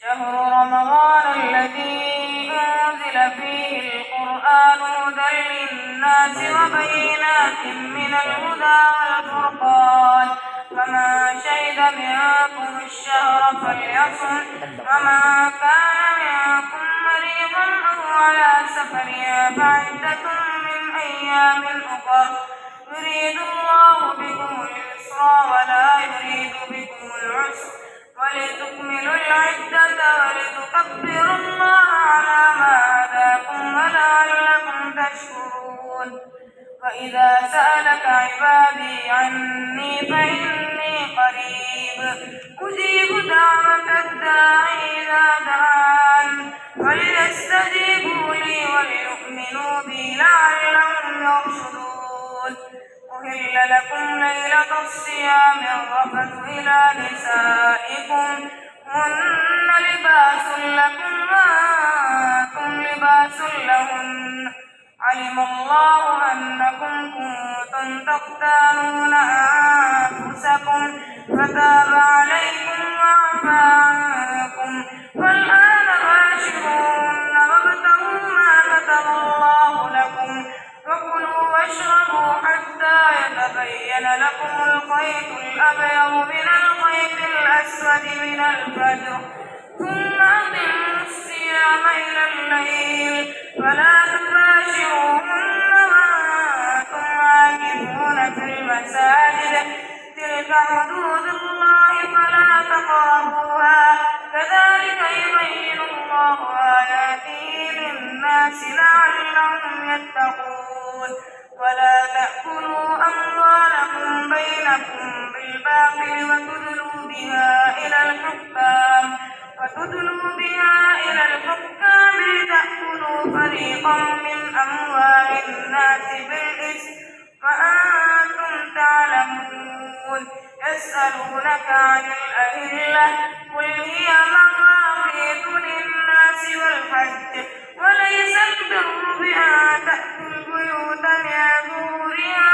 شهر رمضان الذي أنزل فيه القرآن هدى للناس وبينات من الهدى والفرقان فمن شهد منكم الشهر فليصم ومن كان منكم مريضا أو على سفر فعدة من أيام أخر يريد الله بكم اليسر ولا يريد بكم العسر ولتكملوا العدة ولتكبروا الله على ما هداكم ولعلكم تشكرون. وإذا سألك عبادي عني فإني قريب أجيب دعوة الداعي إذا دعان فليستجيبوا لي وليؤمنوا بي لعلهم يرشدون. أحل لكم ليلة الصيام الرفث إلى نسائكم هن لباس لكم وأنتم لباس لهن علم الله أنكم كنتم تختانون أنفسكم فتاب عليكم وعفى عنكم فالآن باشروهن وابتغوا ما كتب الله لكم وكلوا واشربوا حتى يتبين لكم الخيط الأبيض من الخيط الأسود من الفجر ثم أتموا الصيام إلى الليل فلا تباشروهن وأنتم عاكفون في المساجد تلك حدود الله فلا تقربوها كذلك يبين الله آياته للناس لعلهم يتقون. ولا تأكلوا أموالكم بينكم بالباطل وتدلوا بها إلى الحكام لتأكلوا فريقا من أموال الناس بالإثم وأنتم تعلمون. يسألونك عن الأهلة قل هي مواقيت للناس والحج وليس البر بأن تأتوا البيوت من ظهورها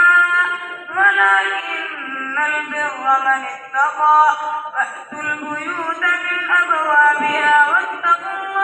ولكن البر من اتقى فأتوا البيوت من أبوابها واتقوا